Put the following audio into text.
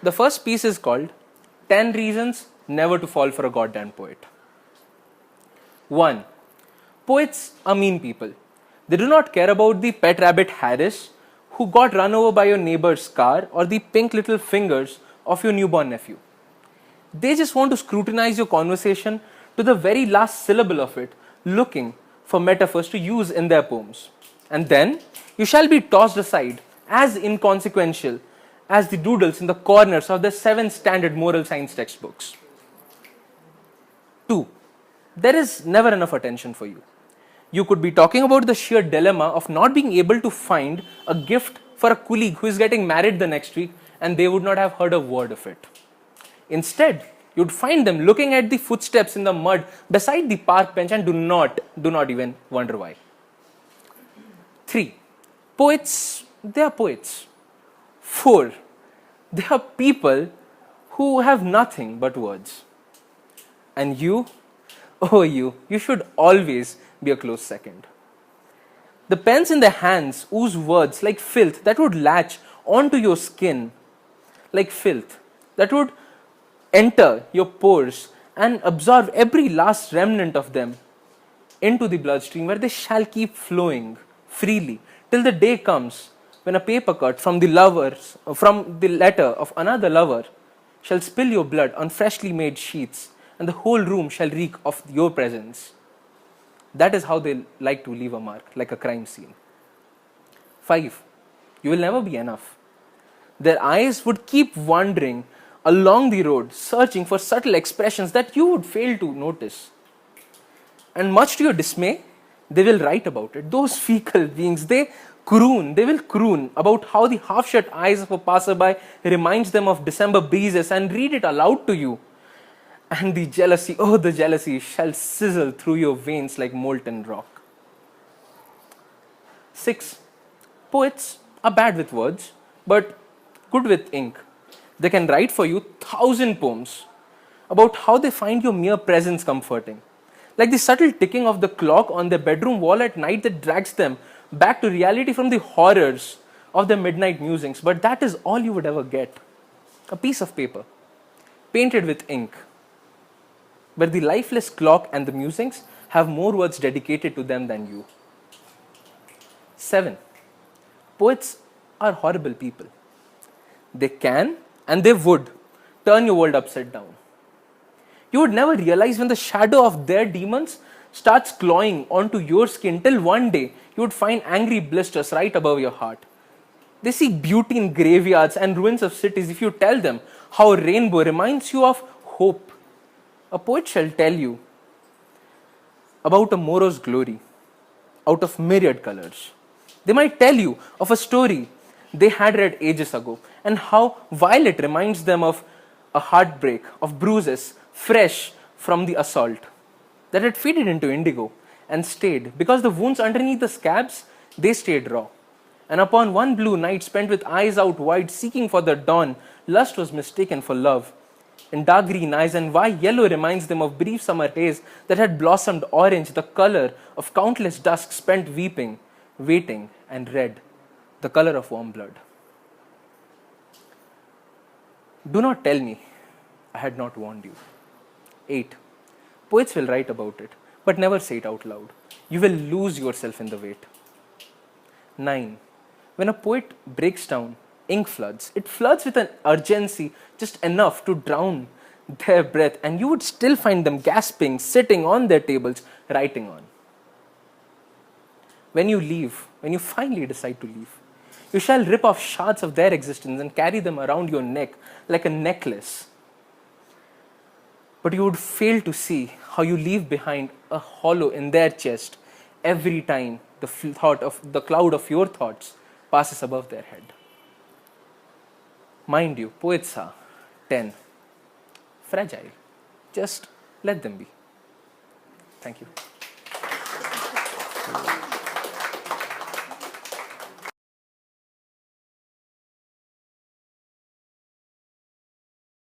The first piece is called 10 Reasons Never to Fall for a Goddamn Poet. 1. Poets are mean people. They do not care about the pet rabbit Harris who got run over by your neighbor's car or the pink little fingers of your newborn nephew. They just want to scrutinize your conversation to the very last syllable of it, looking for metaphors to use in their poems. And then you shall be tossed aside as inconsequential as the doodles in the corners of the 7 standard moral science textbooks. 2. There is never enough attention for you. You could be talking about the sheer dilemma of not being able to find a gift for a colleague who is getting married the next week and they would not have heard a word of it. Instead, you'd find them looking at the footsteps in the mud beside the park bench and do not even wonder why. 3. Poets, they are poets. 4. They are people who have nothing but words. And you, oh you should always be a close second. The pens in their hands ooze words like filth that would latch onto your skin, like filth that would enter your pores and absorb every last remnant of them into the bloodstream where they shall keep flowing freely till the day comes when a paper cut from the letter of another lover shall spill your blood on freshly made sheets and the whole room shall reek of your presence. That is how they like to leave a mark, like a crime scene. 5. You will never be enough. Their eyes would keep wandering along the road, searching for subtle expressions that you would fail to notice. And much to your dismay, they will write about it. Those fecal beings, they will croon about how the half-shut eyes of a passerby reminds them of December breezes and read it aloud to you. And the jealousy, oh the jealousy, shall sizzle through your veins like molten rock. 6. Poets are bad with words, but good with ink. They can write for you 1,000 poems about how they find your mere presence comforting. Like the subtle ticking of the clock on their bedroom wall at night that drags them back to reality from the horrors of their midnight musings. But that is all you would ever get. A piece of paper, painted with ink. But the lifeless clock and the musings have more words dedicated to them than you. 7. Poets are horrible people. They can and they would turn your world upside down. You would never realize when the shadow of their demons starts clawing onto your skin till one day you would find angry blisters right above your heart. They seek beauty in graveyards and ruins of cities if you tell them how a rainbow reminds you of hope. A poet shall tell you about a morrow's glory out of myriad colors. They might tell you of a story they had read ages ago and how violet reminds them of a heartbreak, of bruises fresh from the assault that had faded into indigo and stayed because the wounds underneath the scabs, they stayed raw. And upon one blue night spent with eyes out wide seeking for the dawn, lust was mistaken for love. In dark green eyes, and why yellow reminds them of brief summer haze that had blossomed orange, the color of countless dusks spent weeping, waiting, and red, the color of warm blood. Do not tell me I had not warned you. 8. Poets will write about it, but never say it out loud. You will lose yourself in the wait. 9. When a poet breaks down, ink floods. It floods with an urgency just enough to drown their breath, and you would still find them gasping, sitting on their tables, writing on. When you leave, when you finally decide to leave, you shall rip off shards of their existence and carry them around your neck like a necklace. But you would fail to see how you leave behind a hollow in their chest every time the cloud of your thoughts passes above their head. Mind you, poets are 10. Fragile. Just let them be. Thank you.